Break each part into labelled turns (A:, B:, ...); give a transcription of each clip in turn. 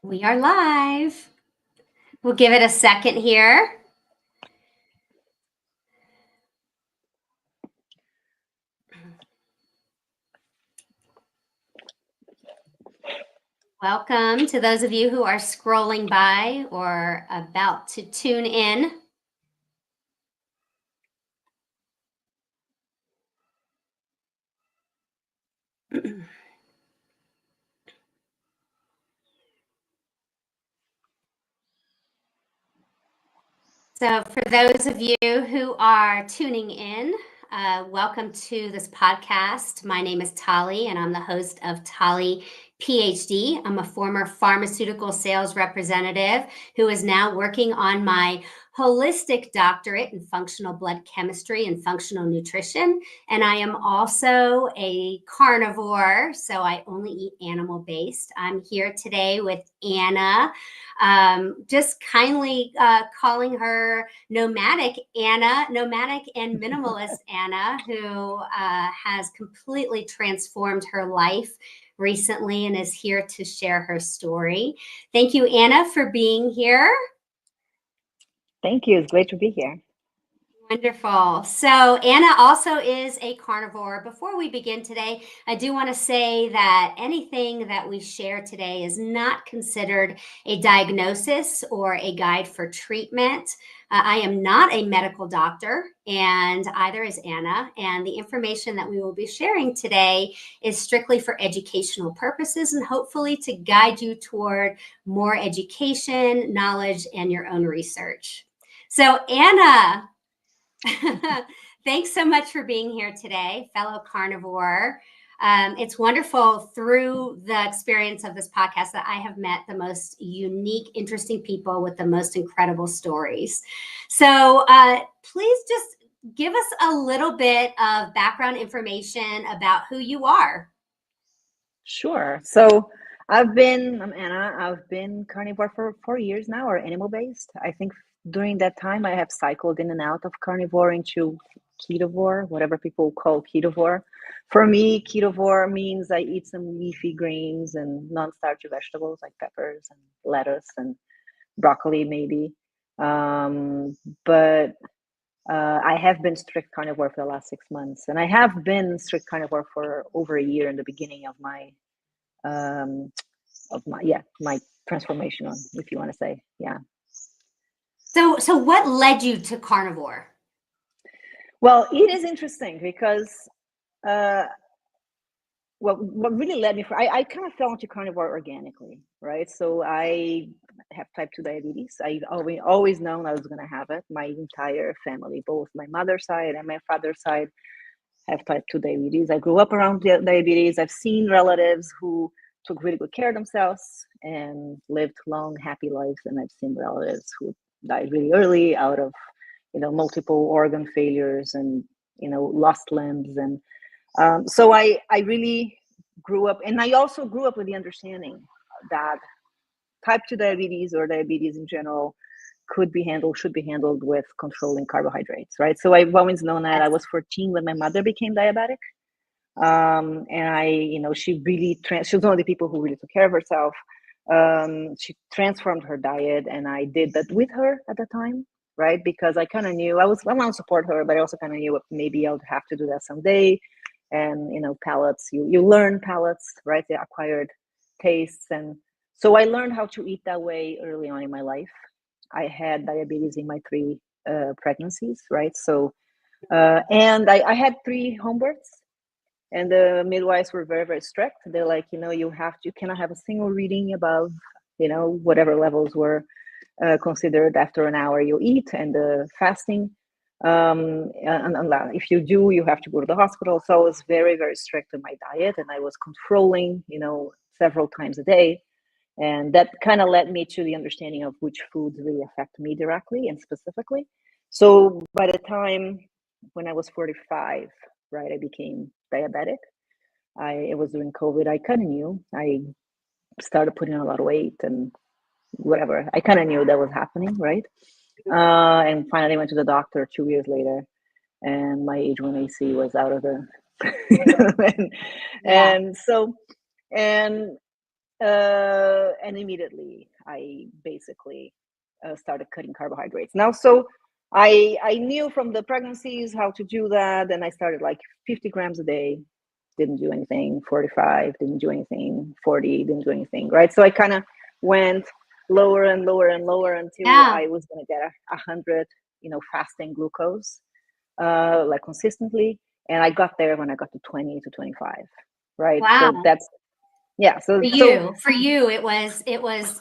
A: We are live. We'll give it a second here. Welcome to those of you who are scrolling by or about to tune in. So for those of you who are tuning in, welcome to this podcast. My name is Tali, and I'm the host of Tali-PHD. I'm a former pharmaceutical sales representative who is now working on my holistic doctorate in functional blood chemistry and functional nutrition. And I am also a carnivore, so I only eat animal-based. I'm here today with Anna, just kindly calling her nomadic and minimalist Anna, who has completely transformed her life recently and is here to share her story. Thank you, Anna, for being here.
B: Thank you. It's great to be here.
A: Wonderful. So Anna also is a carnivore. Before we begin today, I do want to say that anything that we share today is not considered a diagnosis or a guide for treatment. I am not a medical doctor, and either is Anna. And the information that we will be sharing today is strictly for educational purposes and hopefully to guide you toward more education, knowledge, and your own research. So Anna, thanks so much for being here today, fellow carnivore. It's wonderful through the experience of this podcast that I have met the most unique, interesting people with the most incredible stories. So please just give us a little bit of background information about who you are.
B: Sure. So I'm Anna. I've been carnivore for 4 years now, or animal-based. I think during that time I have cycled in and out of carnivore into ketovore, whatever people call ketovore. For me, ketovore means I eat some leafy greens and non-starchy vegetables like peppers and lettuce and broccoli maybe. But I have been strict carnivore for the last 6 months, and I have been strict carnivore for over a year in the beginning of my my transformation, on, if you want to say, yeah.
A: So what led you to carnivore?
B: Well, it is interesting because what really led me I kind of fell into carnivore organically, right? So I have type 2 diabetes. I've always known I was going to have it. My entire family, both my mother's side and my father's side, have type 2 diabetes. I grew up around diabetes. I've seen relatives who took really good care of themselves and lived long, happy lives. And I've seen relatives who died really early out of, multiple organ failures and, lost limbs. And so I really grew up, and I also grew up with the understanding that type 2 diabetes, or diabetes in general, should be handled with controlling carbohydrates, right? So I've always known that. I was 14 when my mother became diabetic. And she was one of the people who really took care of herself. She transformed her diet, and I did that with her at the time, right? Because I kind of knew I want to support her, but I also kind of knew maybe I would have to do that someday. And palates, you learn palates, right? The acquired tastes. And so I learned how to eat that way early on in my life. I had diabetes in my 3 pregnancies, right? So and I had 3 home births, and the midwives were very, very strict. They're like, you cannot have a single reading above, whatever levels were considered after an hour you eat, and the fasting. And if you do, you have to go to the hospital. So I was very, very strict in my diet, and I was controlling, several times a day. And that kind of led me to the understanding of which foods really affect me directly and specifically. So by the time when I was 45, right, I became diabetic. It was during COVID. I kind of knew. I started putting on a lot of weight and whatever. I kind of knew that was happening, right? And finally went to the doctor 2 years later, and my H1AC was out of the, and so, and And immediately I basically started cutting carbohydrates. Now, so I knew from the pregnancies how to do that, and I started like 50 grams a day, didn't do anything. 45, didn't do anything. 40, didn't do anything. Right. So I kind of went lower and lower and lower until I was going to get 100, fasting glucose, like consistently. And I got there when I got to 20 to 25. Right.
A: Wow.
B: So that's, yeah. So
A: for you, it was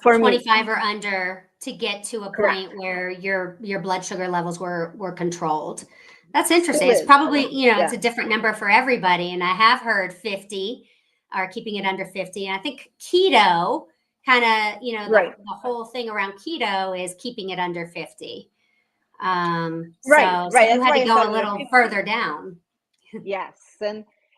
B: for
A: 25
B: me,
A: or under to get to a
B: correct.
A: point where your blood sugar levels were controlled. That's interesting.
B: Still
A: It's
B: is.
A: probably,
B: Yeah.
A: it's a different number for everybody. And I have heard 50 or keeping it under 50. And I think keto kind of,
B: Right.
A: the whole thing around keto is keeping it under 50. So
B: Right.
A: you
B: That's
A: had
B: why
A: to
B: I
A: go a
B: started at
A: little
B: 50.
A: further down.
B: Yes.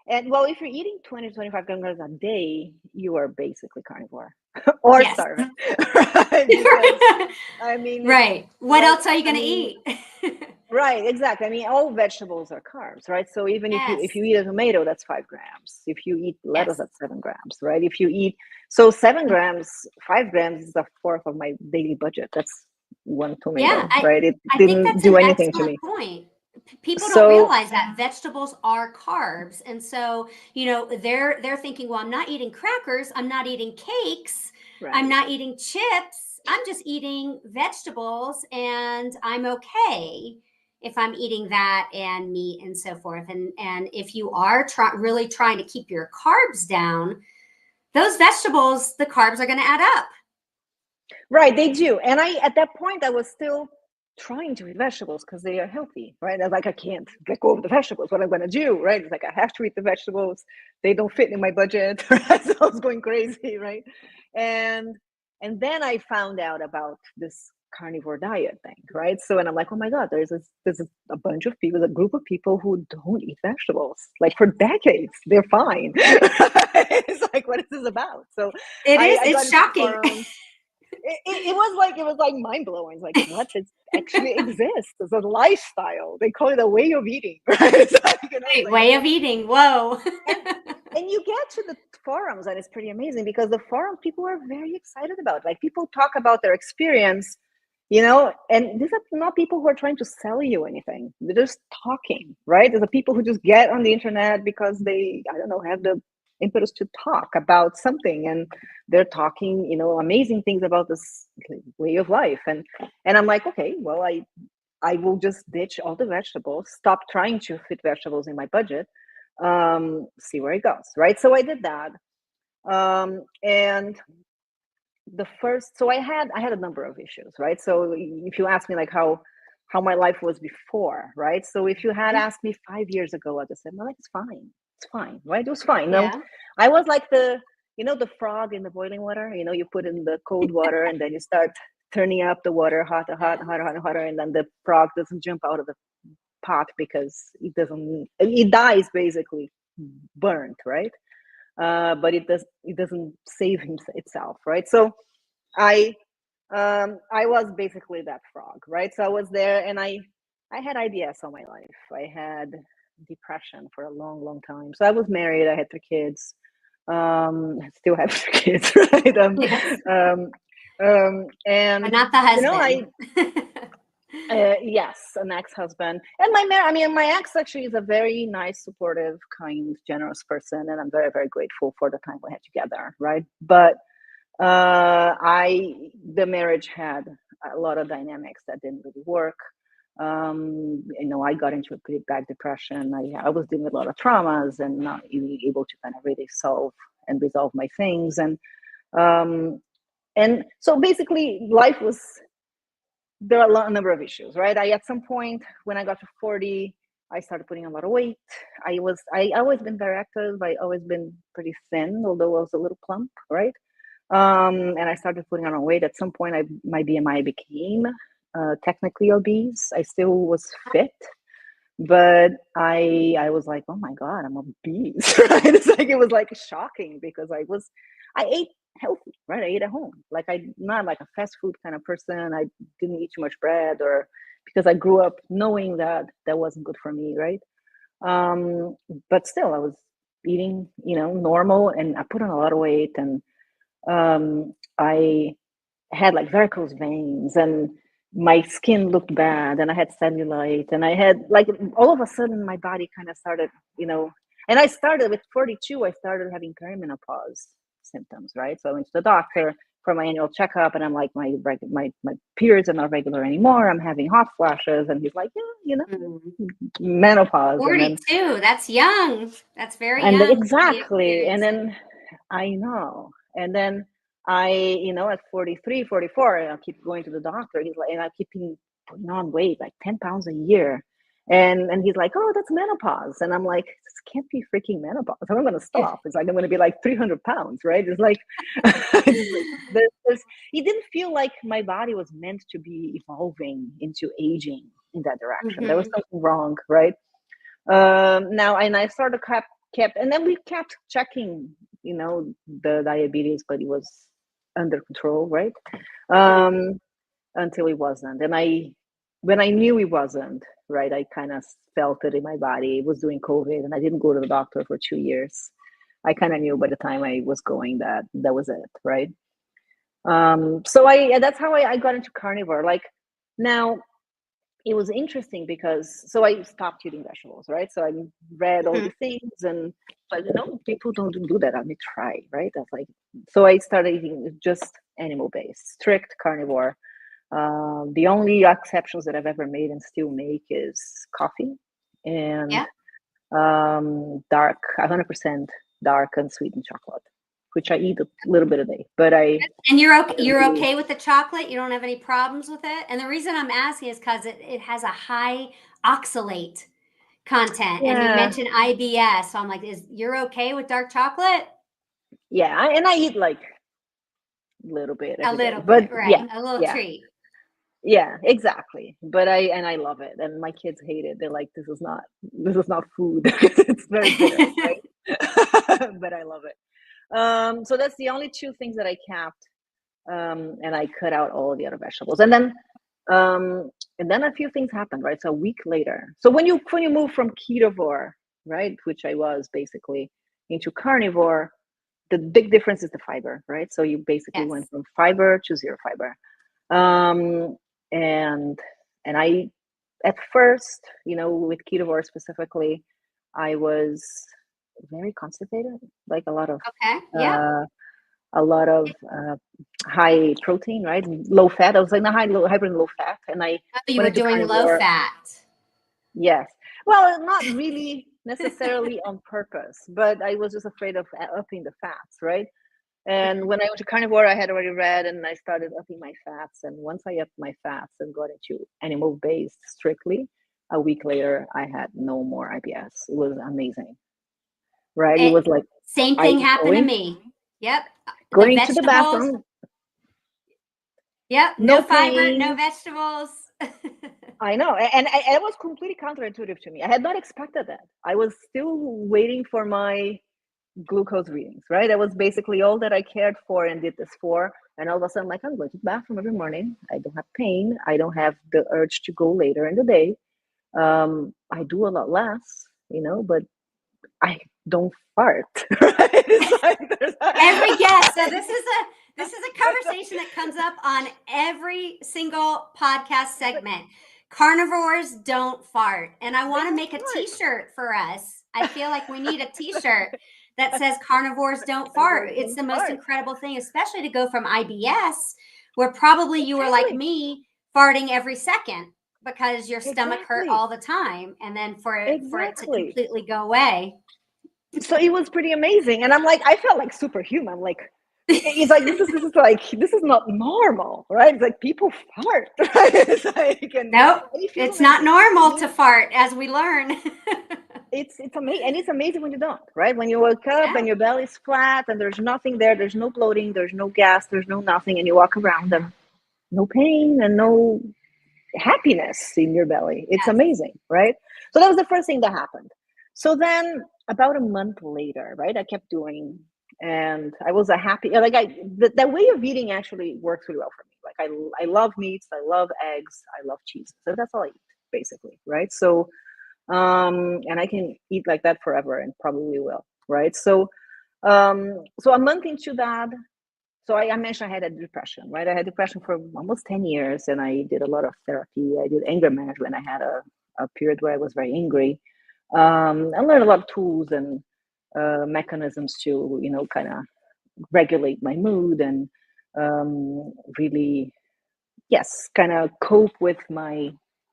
B: And well, if you're eating 20 to 25 grams a day, you are basically carnivore or
A: Yes.
B: starving. Right? Because I mean,
A: Right. What
B: right?
A: else are you
B: I
A: going to
B: mean,
A: eat?
B: right, exactly. I mean, all vegetables are carbs, right? So even if
A: Yes.
B: you eat a tomato, that's 5 grams. If you eat lettuce,
A: Yes.
B: that's 7 grams, right? If you eat, so 7 grams, 5 grams is a fourth of my daily budget. That's one tomato,
A: Yeah,
B: right? It
A: I think
B: didn't
A: that's
B: do
A: an
B: anything to
A: excellent
B: me.
A: point. People don't
B: So,
A: realize that vegetables are carbs. And so, they're thinking, well, I'm not eating crackers, I'm not eating cakes, I'm
B: right.
A: not eating chips, I'm just eating vegetables and I'm okay if I'm eating that and meat and so forth. And if you are really trying to keep your carbs down, those vegetables, the carbs are going to add up.
B: Right, they do. And at that point, I was still trying to eat vegetables because they are healthy, right? I was like, I can't let go of the vegetables. What I'm going to do, right? It's like, I have to eat the vegetables. They don't fit in my budget. Right? So I was going crazy, right? And then I found out about this carnivore diet thing, right? So, and I'm like, oh my God, there's a bunch of people, a group of people who don't eat vegetables. Like for decades, they're fine. It's like, what is this about? So I got
A: It's
B: into
A: shocking.
B: forums. It was like mind blowing. Like, what, this actually exists as a lifestyle. They call it a way of eating, right? So,
A: Right, way of eating. Whoa.
B: and you get to the forums, and it's pretty amazing because the forum people are very excited about. Like, people talk about their experience, and these are not people who are trying to sell you anything. They're just talking, right? There's the people who just get on the internet because they, I don't know, have the impetus to talk about something, and they're talking, amazing things about this way of life. And I'm like, okay, well, I will just ditch all the vegetables, stop trying to fit vegetables in my budget, see where it goes, right? So I did that. And so I had a number of issues, right? So if you ask me like how my life was before, right? So if you had asked me 5 years ago, I'd have said, no, it's fine, right? It was fine. No,
A: Yeah.
B: I was like the frog in the boiling water. You put in the cold water and then you start turning up the water hotter, and then the frog doesn't jump out of the pot because it dies basically burnt, right? But it doesn't save itself, right? So I was basically that frog, right? So I was there, and I had IBS all my life. I had depression for a long time. So I was married. I had 3 kids. Still have 3 kids, right?
A: Yes.
B: And
A: But not the husband.
B: yes, an ex-husband, and my ex actually is a very nice, supportive, kind, generous person, and I'm very, very grateful for the time we had together, right? But the marriage had a lot of dynamics that didn't really work. I got into a pretty bad depression. I was dealing with a lot of traumas and not really able to kind of really solve and resolve my things. And so basically there are a number of issues, right? At some point when I got to 40, I started putting a lot of weight. I always been very active. I always been pretty thin, although I was a little plump, right? And I started putting on weight. At some point, my BMI became technically obese. I still was fit, but I was like, oh my God, I'm obese, right? It's like, it was like shocking because I ate healthy, right? I ate at home. Like, I'm not like a fast food kind of person. I didn't eat too much bread, or because I grew up knowing that wasn't good for me, right? But still, I was eating, normal, and I put on a lot of weight. And I had like varicose veins, and my skin looked bad, and I had cellulite, and I had like all of a sudden my body kind of started, and I started with 42. I started having perimenopause symptoms, right? So I went to the doctor for my annual checkup, and I'm like, my periods are not regular anymore. I'm having hot flashes, and he's like, yeah, menopause, and then
A: 42, that's young. That's very young to be
B: exactly, and
A: experiencing.
B: then I know, and then at 43, 44, I keep going to the doctor. He's like, and I keep putting on weight, like 10 pounds a year. And he's like, oh, that's menopause. And I'm like, this can't be freaking menopause. I'm going to stop. It's like, I'm going to be like 300 pounds, right? It's like, it didn't feel like my body was meant to be evolving into aging in that direction. There was something wrong, right? Now, and I sort of kept, and then we kept checking, the diabetes, but it was under control, right? Until it wasn't. And when I knew it wasn't, right, I kind of felt it in my body. It was doing COVID, and I didn't go to the doctor for 2 years. I kind of knew by the time I was going that was it, right? So that's how I got into carnivore. Like, now, it was interesting because I stopped eating vegetables, right? So I read all the things, and but people don't do that. Let me try, right? That's like, so I started eating just animal based, strict carnivore. The only exceptions that I've ever made and still make is coffee and dark, 100% dark unsweetened chocolate, which I eat a little bit a day. But
A: and you're okay with the chocolate? You don't have any problems with it? And the reason I'm asking is because it has a high oxalate content, and you
B: yeah,
A: mentioned IBS, so I'm like, you're okay with dark chocolate?
B: yeah, and I eat like a little bit
A: A
B: every day,
A: little
B: but
A: bit, right?
B: yeah,
A: A little
B: yeah.
A: treat.
B: Yeah, exactly. But I love it, and my kids hate it. They're like, this is not food. It's very bitter, right? But I love it. So that's the only two things that I kept, and I cut out all the other vegetables. And then a few things happened, right? So a week later. So when you move from ketovore, right, which I was basically, into carnivore, the big difference is the fiber, right? So you basically went
A: Yes.
B: from fiber to zero fiber. Um, and and I, at first, with ketovore specifically, I was very constipated, like
A: Okay. Yep.
B: uh, a lot of high protein, right? Low fat. I was like, no, hybrid and low fat, and I
A: Oh, you were
B: wanted to
A: doing low
B: carnivore.
A: fat.
B: Yes. Well, not really necessarily on purpose, but I was just afraid of upping the fats, right? And when I went to carnivore, I had already read, and I started upping my fats. And once I upped my fats and got into animal based strictly, a week later, I had no more IBS. It was amazing, right? It
A: It,
B: was like
A: same
B: I
A: thing happened to
B: going
A: me. Yep. The
B: going to the
A: vegetables.
B: bathroom,
A: Yep. No
B: no
A: fiber, no
B: pain.
A: vegetables.
B: I know, and it was completely counterintuitive to me. I had not expected that. I was still waiting for my glucose readings, right? That was basically all that I cared for and did this for. And all of a sudden, like, I'm going to the bathroom every morning. I don't have pain. I don't have the urge to go later in the day. I do a lot less, but I don't fart. Right? It's like
A: Every guest. So this is a conversation that comes up on every single podcast segment. Carnivores don't fart. And I
B: they
A: want to
B: don't
A: make a
B: fart.
A: t-shirt for us. I feel like we need a t-shirt that says carnivores don't fart.
B: Carnivores
A: It's
B: don't
A: the most
B: fart.
A: incredible thing, especially to go from IBS, where probably you were like
B: Exactly.
A: me, farting every second because your stomach hurt
B: Exactly.
A: all the time, and then for it to
B: Exactly.
A: completely go away.
B: So it was pretty amazing, and I'm like, I felt like superhuman. Like, it's like, this is not normal, right? It's like people fart, right? It's like, and
A: Nope,
B: it feels
A: it's not
B: amazing.
A: normal to fart, as we learn.
B: It's amazing, and it's amazing when you don't, right? When you wake up
A: Yeah,
B: and your belly's flat and there's nothing there, there's no bloating, there's no gas, there's no nothing, and you walk around and no pain and no happiness in your belly. It's
A: yes.
B: amazing, right? So that was the first thing that happened. So then, about a month later, right, I kept doing, and I was a happy, like, that way of eating actually works really well for me. Like, I love meats, I love eggs, I love cheese. So that's all I eat, basically, right? So and I can eat like that forever, and probably will, right? So a month into that, So I mentioned I had a depression, right? I had depression for almost 10 years, and I did a lot of therapy. I did anger management. I had a period where I was very angry. I learned a lot of tools and mechanisms to, kind of regulate my mood and really, yes, kind of cope with my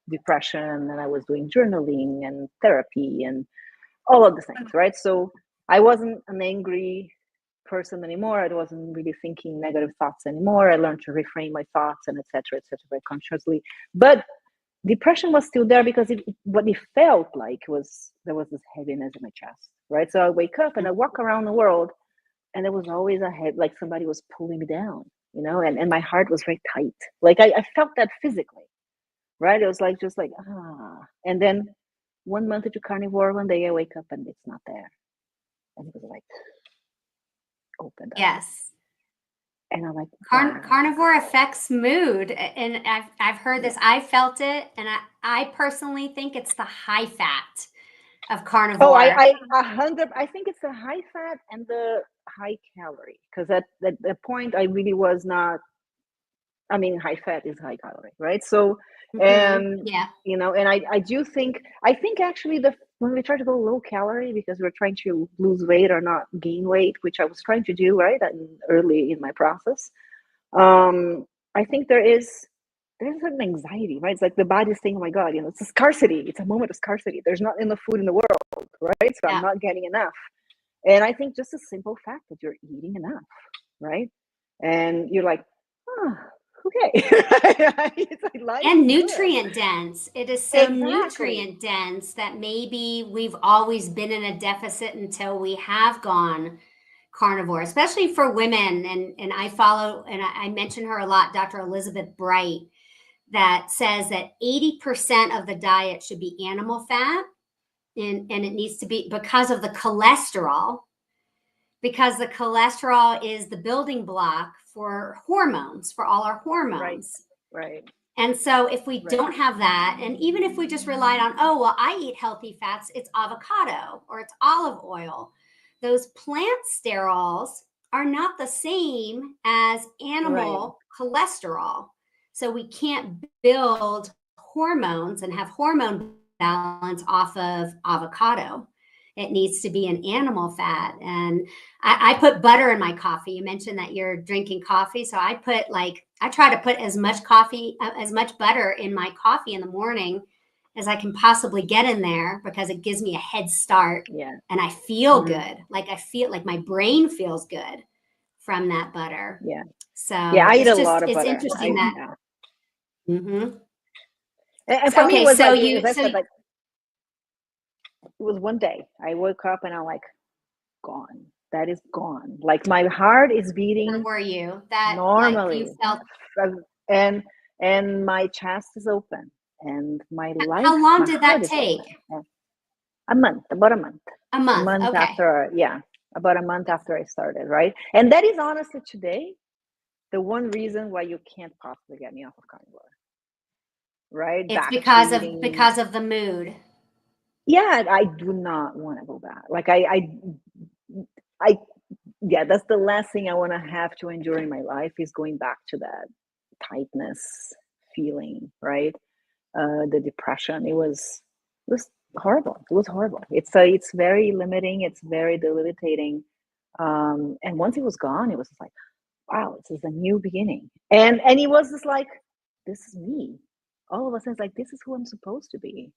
B: depression. And I was doing journaling and therapy and all of the things, right? So I wasn't an angry person anymore. I wasn't really thinking negative thoughts anymore. I learned to reframe my thoughts and et cetera, very consciously. But depression was still there because what it felt like was there was this heaviness in my chest, right? So I wake up and I walk around the world, and there was always a head, like somebody was pulling me down, and my heart was very tight. Like I felt that physically, right? It was like just like and then 1 month into carnivore, one day I wake up and it's not there, and it was like opened up.
A: Yes.
B: And I'm like,
A: carnivore affects mood, and I've heard this. I felt it, and I personally think it's the high fat of carnivore.
B: Oh, I think it's the high fat and the high calorie, because at the point I really was not. I mean, high fat is high calorie, right? So,
A: yeah,
B: and I think actually when we try to go low calorie because we're trying to lose weight or not gain weight, which I was trying to do, right, early in my process, I think there's an anxiety, right? It's like the body's saying, oh my God, it's a scarcity. It's a moment of scarcity. There's not enough food in the world, right? So I'm not getting enough. And I think just a simple fact that you're eating enough, right? And you're like, okay. It's like life
A: and
B: is
A: nutrient
B: good.
A: dense. It is so
B: Exactly.
A: nutrient dense that maybe we've always been in a deficit until we have gone carnivore, especially for women. And I follow, and I mention her a lot, Dr. Elizabeth Bright, that says that 80% of the diet should be animal fat. And it needs to be because of the cholesterol, because the cholesterol is the building block for hormones, for all our hormones.
B: Right.
A: And so if we don't have that, and even if we just relied on, oh, well, I eat healthy fats, it's avocado or it's olive oil, those plant sterols are not the same as animal cholesterol. So we can't build hormones and have hormone balance off of avocado. It needs to be an animal fat. And I put butter in my coffee. You mentioned that you're drinking coffee. So I try to put as much butter in my coffee in the morning as I can possibly get in there, because it gives me a head start.
B: Yeah.
A: And I feel good. Like I feel like my brain feels good from that butter.
B: Yeah.
A: So
B: yeah, I eat a lot of butter.
A: It's interesting that.
B: Mm-hmm. And for me, it was like, it was one day I woke up and I'm like, gone. That is gone. Like my heart is beating.
A: Where were you? That
B: normally,
A: like you felt,
B: and my chest is open, and my life.
A: How long did that take?
B: A month, about a month.
A: A month.
B: A month
A: okay.
B: after, about a month after I started, right? And that is honestly today the one reason why you can't possibly get me off of carnivore. Right?
A: It's because of the mood.
B: Yeah, I do not want to go back. Like yeah, that's the last thing I want to have to endure in my life, is going back to that tightness feeling, right? The depression. It was horrible. It was horrible. It's very limiting. It's very debilitating. And once it was gone, it was just like, wow, this is a new beginning. And it was just like, this is me. All of a sudden, it's like, this is who I'm supposed to be.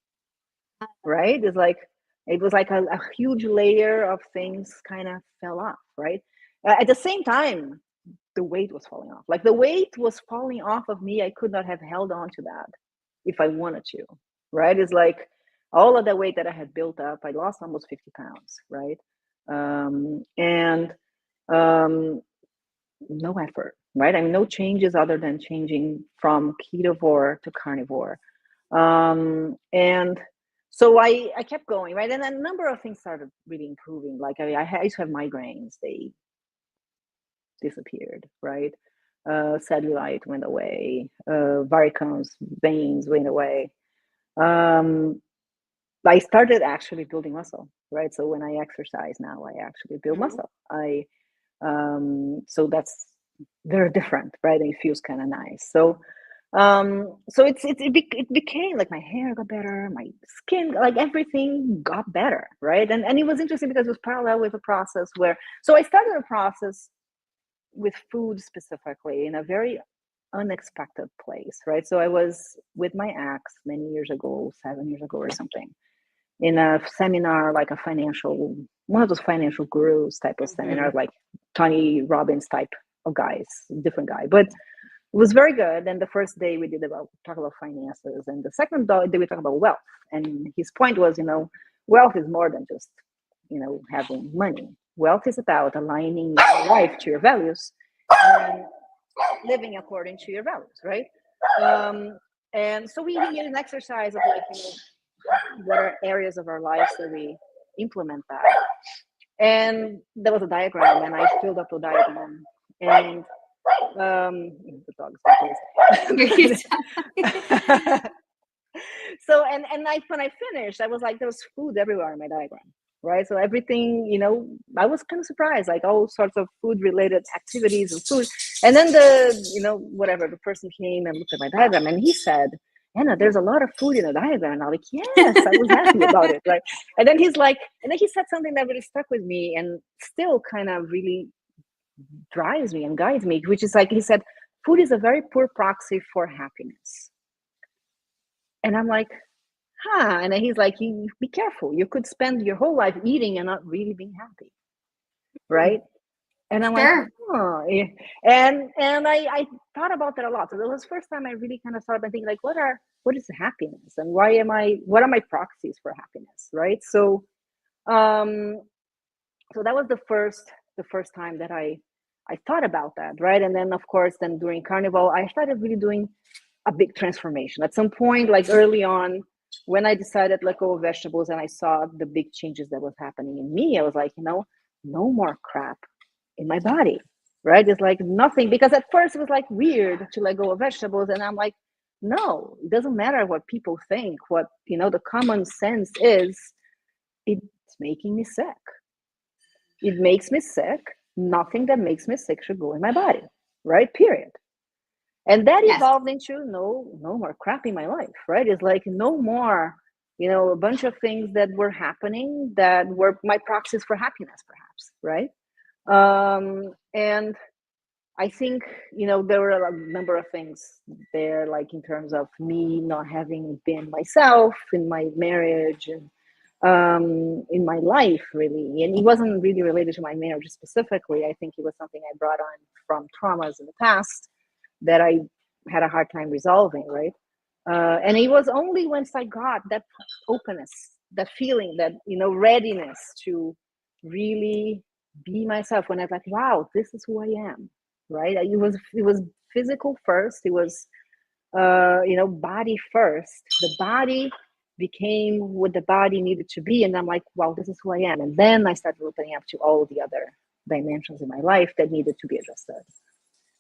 B: Right? It was like a huge layer of things kind of fell off, right? At the same time, the weight was falling off. Like the weight was falling off of me. I could not have held on to that if I wanted to, right? It's like all of the weight that I had built up, I lost almost 50 pounds, right? No effort, right? I mean, no changes other than changing from ketovore to carnivore. And so I kept going, right? And then a number of things started really improving. Like I used to have migraines. They disappeared, right? Cellulite went away. Varicose veins went away. I started actually building muscle, right? So when I exercise now, I actually build muscle. So that's they're different, right? And it feels kind of nice. So it became like my hair got better, my skin, like everything got better, right? And it was interesting because it was parallel with a process where, so I started a process with food specifically in a very unexpected place, right? So I was with my ex many years ago, 7 years ago or something, in a seminar, like a financial, one of those financial gurus type of seminar, like Tony Robbins type of guys, different guy, but it was very good. And the first day we did talk about finances, and the second day we talk about wealth. And his point was, wealth is more than just, having money. Wealth is about aligning your life to your values and living according to your values, right? And so we did an exercise of like, what are areas of our lives that we implement that. And there was a diagram, and I filled up the diagram, and the dog's so when I finished, I was like, there was food everywhere in my diagram, right? So everything, I was kind of surprised, like all sorts of food related activities and food. And then the person came and looked at my diagram, and he said, Anna, there's a lot of food in the diagram. And I'm like, yes, I was happy about it, right? And then he said something that really stuck with me and still kind of really drives me and guides me, which is like, he said, food is a very poor proxy for happiness. And I'm like, and then he's like, be careful. You could spend your whole life eating and not really being happy, right? And I'm
A: Sure.
B: like, and I thought about that a lot. So that was the first time I really kind of started thinking, like, what is happiness, and what are my proxies for happiness, right? So, so that was the first time that I thought about that, right? And then of course, then during Carnivore, I started really doing a big transformation. At some point, like early on, when I decided to let go of vegetables and I saw the big changes that was happening in me, I was like, no more crap in my body, right? It's like nothing, because at first it was like weird to let go of vegetables. And I'm like, no, it doesn't matter what people think. What, the common sense is, it's making me sick. It makes me sick. Nothing that makes me sick should go in my body, right? Period. And that evolved into no more crap in my life, right? It's like no more, a bunch of things that were happening that were my proxies for happiness, perhaps, right? And I think, there were a number of things there, like in terms of me not having been myself in my marriage and in my life, really. And it wasn't really related to my marriage specifically. I think it was something I brought on from traumas in the past that I had a hard time resolving, right? And it was only once I got that openness, that feeling, that, readiness to really be myself, when I was like, wow, this is who I am, right? It was physical first. It was, body first. The body became what the body needed to be. And I'm like, wow, this is who I am. And then I started opening up to all the other dimensions in my life that needed to be adjusted.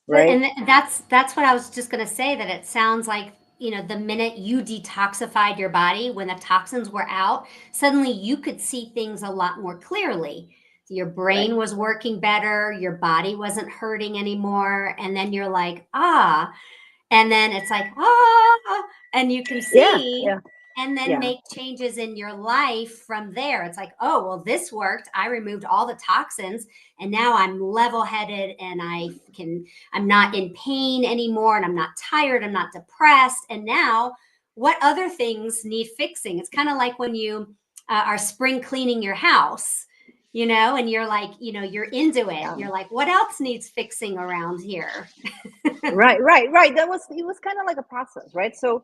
B: Right.
A: And that's what I was just going to say, that it sounds like, the minute you detoxified your body, when the toxins were out, suddenly you could see things a lot more clearly. Your brain was working better, your body wasn't hurting anymore. And then you're like, and then it's like, and you can see. And then make changes in your life from there. It's like, oh, well, this worked. I removed all the toxins, and now I'm level-headed, and I'm not in pain anymore, and I'm not tired, I'm not depressed. And now what other things need fixing? It's kind of like when you are spring cleaning your house, and you're like, you're into it. You're like, what else needs fixing around here?
B: Right. It was kind of like a process, right? So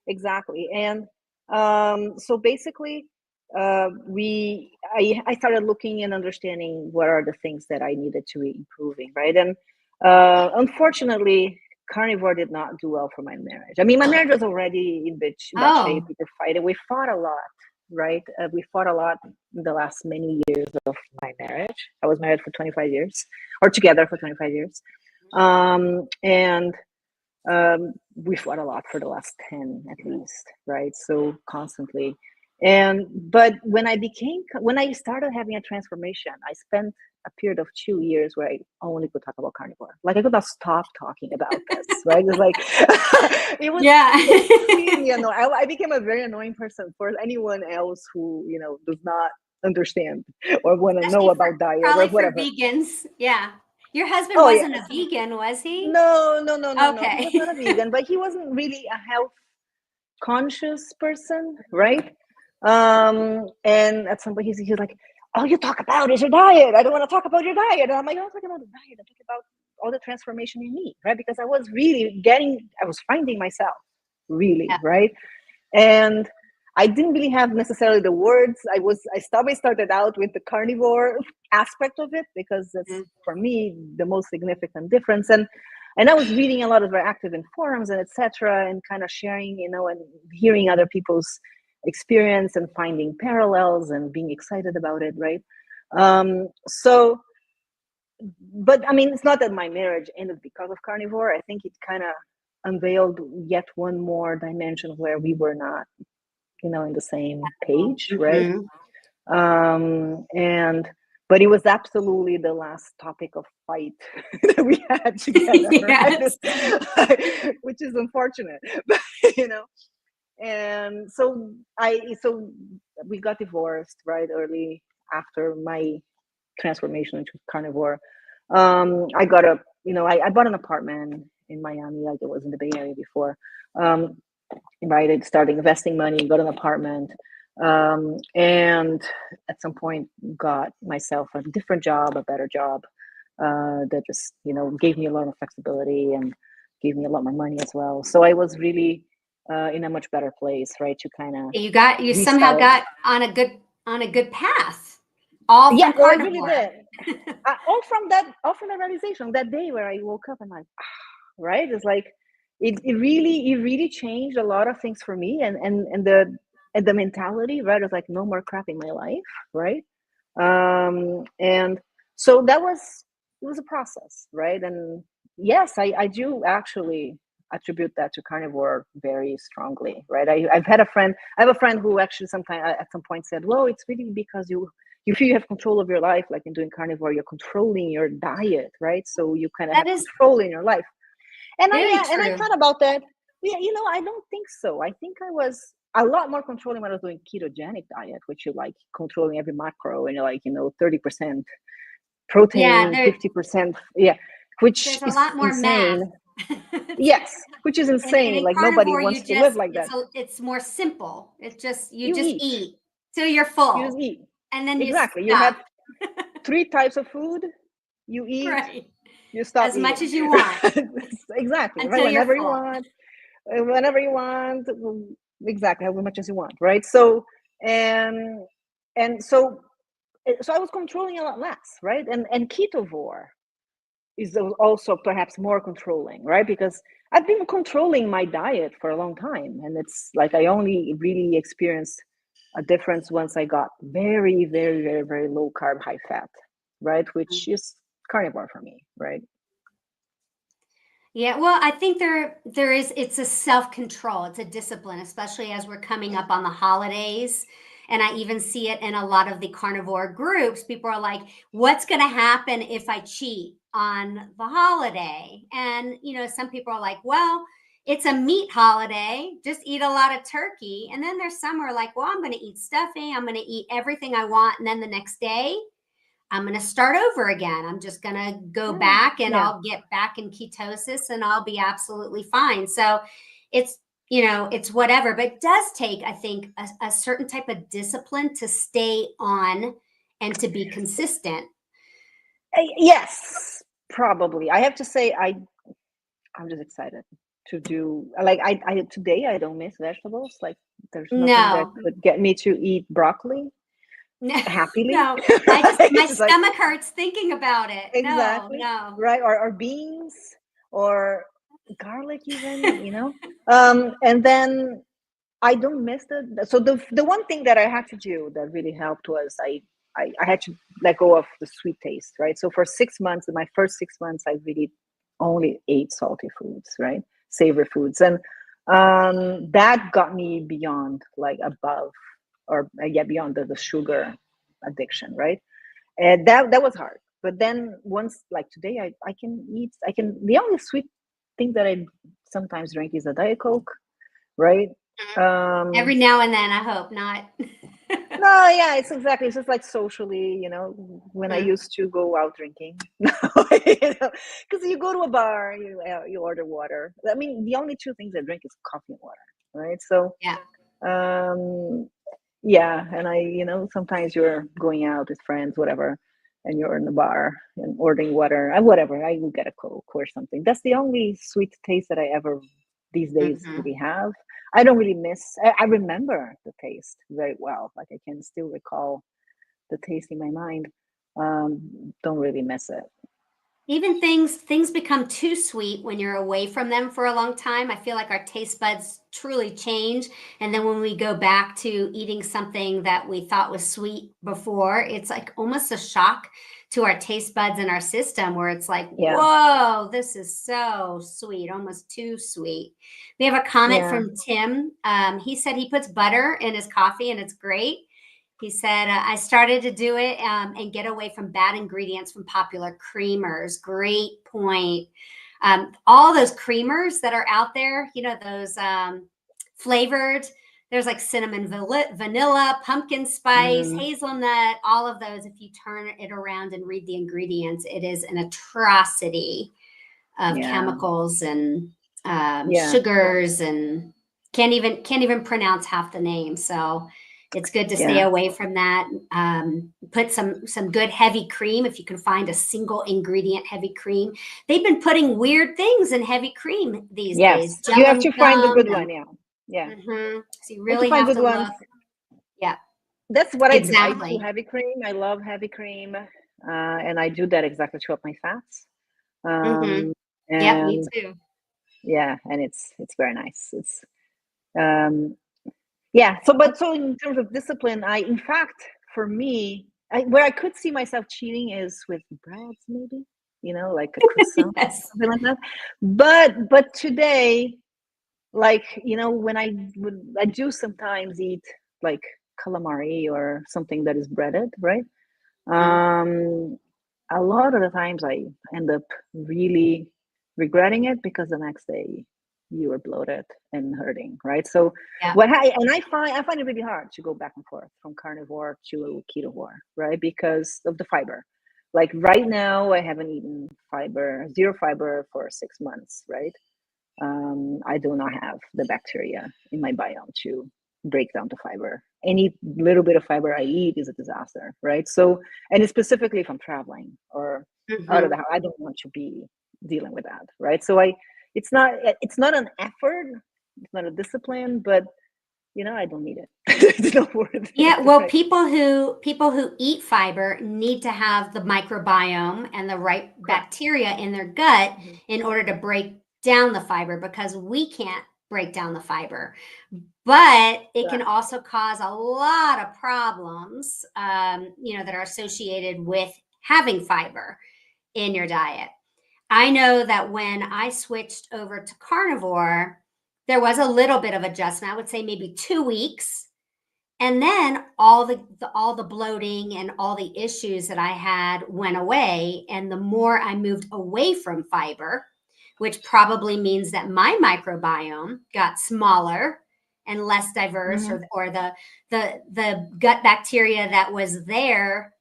B: exactly. And so basically, I started looking and understanding what are the things that I needed to be improving, right? And unfortunately, Carnivore did not do well for my marriage. I mean, my marriage was already in bad shape. We were fighting. We fought a lot, right? We fought a lot in the last many years of my marriage. I was married for 25 years, or together for 25 years. And we fought a lot for the last 10 at least, right? So constantly. But when I started having a transformation, I spent a period of 2 years where I only could talk about carnivore. Like I could not stop talking about this, right? It's like it was extremely annoying. I became a very annoying person for anyone else who, does not understand or want to know about diet or whatever.
A: Probably for vegans, yeah. Your husband
B: Oh,
A: wasn't
B: yes.
A: a vegan, was he?
B: No.
A: Okay.
B: He was not a vegan, but he wasn't really a health conscious person, right? And at some point he's like, all you talk about is your diet. I don't want to talk about your diet. And I'm like, I'm not talking about the diet. I'm talking about all the transformation in me, right? Because I was finding myself really,
A: Yeah.
B: right? And I didn't really have necessarily the words. I started out with the carnivore aspect of it because that's for me the most significant difference. And I was reading a lot of very active in forums and etc. and kind of sharing, and hearing other people's experience and finding parallels and being excited about it, right? But I mean, it's not that my marriage ended because of carnivore. I think it kind of unveiled yet one more dimension where we were not, in the same page, right? But it was absolutely the last topic of fight that we had together,
A: Yes.
B: right? Which is unfortunate, but and so we got divorced right early after my transformation into carnivore. I got I bought an apartment in Miami, like it was in the Bay Area before. Right, I started investing money, got an apartment, and at some point got myself a different job, a better job, that just gave me a lot of flexibility and gave me a lot more money as well. So I was really in a much better place, right, to kind of
A: You somehow got on a good path. All
B: yeah,
A: from
B: well, I really
A: carnivore.
B: did. All from that realization, that day where I woke up and like, right, it's like it really changed a lot of things for me, and the mentality, right? It's like no more crap in my life, right? And so it was a process, right? And yes, I do actually attribute that to carnivore very strongly, right? I have a friend who actually sometime at some point said, well, it's really because you feel you have control of your life, like in doing carnivore, you're controlling your diet, right? So you kind of have control in your life. And I thought about that. Yeah, I don't think so. I think I was a lot more controlling when I was doing ketogenic diet, which you like controlling every macro and you're like, 30% protein, 50%. Yeah, which
A: there's a
B: is
A: lot more
B: insane.
A: math.
B: Yes, which is insane.
A: And in
B: Like nobody
A: carnivore,
B: wants to live like that.
A: it's more simple. It's just
B: You
A: just
B: eat.
A: eat till you're full.
B: You just eat.
A: And then
B: Exactly.
A: you
B: You
A: stop.
B: have 3 types of food. You eat.
A: Right.
B: You stop
A: as much
B: eating.
A: as you want.
B: Exactly.
A: Until
B: Right.
A: you're full.
B: Whenever you want, exactly, as much as you want, right? So so I was controlling a lot less, right? And ketovore is also perhaps more controlling, right? Because I've been controlling my diet for a long time, and it's like I only really experienced a difference once I got very, very, very, very low carb, high fat, right? Which is carnivore for me, right?
A: Yeah, well, I think it's a self-control, it's a discipline, especially as we're coming up on the holidays. And I even see it in a lot of the carnivore groups. People are like, what's going to happen if I cheat on the holiday? And, some people are like, well, it's a meat holiday, just eat a lot of turkey. And then there's some who are like, well, I'm going to eat stuffing, I'm going to eat everything I want. And then the next day, I'm going to start over again. I'm just going to go back and I'll get back in ketosis and I'll be absolutely fine. So it's, it's whatever, but it does take, I think, a certain type of discipline to stay on and to be consistent.
B: Yes, probably. I have to say, I'm just excited to do, like, today I don't miss vegetables. Like there's nothing that could get me to eat broccoli. Happily.
A: No, my stomach hurts thinking about it.
B: Exactly.
A: No.
B: Right. Or beans or garlic even, and then I don't miss so the one thing that I had to do that really helped was I had to let go of the sweet taste, right? So for 6 months, in my first 6 months, I really only ate salty foods, right? Savory foods. And that got me beyond, like, above, or beyond the sugar addiction, right? And that was hard. But then once, like today, I can eat. The only sweet thing that I sometimes drink is a Diet Coke, right?
A: Every now and then, I hope not.
B: No, yeah, it's just like socially, when I used to go out drinking, because you go to a bar, you order water. I mean, the only two things I drink is coffee and water, right? So,
A: Yeah.
B: yeah, and sometimes you're going out with friends, whatever, and you're in the bar and ordering water, whatever. I will get a Coke or something. That's the only sweet taste that I ever these days really have. I don't really miss. I remember the taste very well. Like I can still recall the taste in my mind. Don't really miss it.
A: Even things become too sweet when you're away from them for a long time. I feel like our taste buds truly change. And then when we go back to eating something that we thought was sweet before, it's like almost a shock to our taste buds and our system where it's like,
B: Yeah.
A: whoa, this is so sweet, almost too sweet. We have a comment from Tim. He said he puts butter in his coffee and it's great. He said, I started to do it and get away from bad ingredients from popular creamers. Great point. All those creamers that are out there, those flavored, there's like cinnamon, vanilla, pumpkin spice, hazelnut, all of those. If you turn it around and read the ingredients, it is an atrocity of chemicals and sugars, and can't even pronounce half the name. So it's good to stay away from that. Put some good heavy cream if you can find a single ingredient heavy cream. They've been putting weird things in heavy cream these days.
B: You have to find a good one. Yeah.
A: So you really have to look. Yeah.
B: That's what I do. I do heavy cream. I love heavy cream, and I do that exactly to up my fats.
A: Yeah, me too.
B: Yeah, and it's very nice. It's so in terms of discipline, in fact, for me, where I could see myself cheating is with breads, maybe, like a croissant, something like that. But today, like, when I do sometimes eat like calamari or something that is breaded, right? A lot of the times I end up really regretting it because the next day you were bloated and hurting, right? So I find it really hard to go back and forth from carnivore to ketovore, right? Because of the fiber. Like right now, I haven't eaten zero fiber for 6 months, right? I do not have the bacteria in my biome to break down the fiber. Any little bit of fiber I eat is a disaster, right? So, and specifically if I'm traveling or out of the house, I don't want to be dealing with that, right? So it's not an effort, it's not a discipline, but I don't need it. It's not worth it.
A: Yeah, well, right? people who eat fiber need to have the microbiome and the right bacteria in their gut in order to break down the fiber, because we can't break down the fiber. But it can also cause a lot of problems, that are associated with having fiber in your diet. I know that when I switched over to carnivore, there was a little bit of adjustment. I would say maybe 2 weeks. And then all the bloating and all the issues that I had went away. And the more I moved away from fiber, which probably means that my microbiome got smaller and less diverse, or the gut bacteria that was there,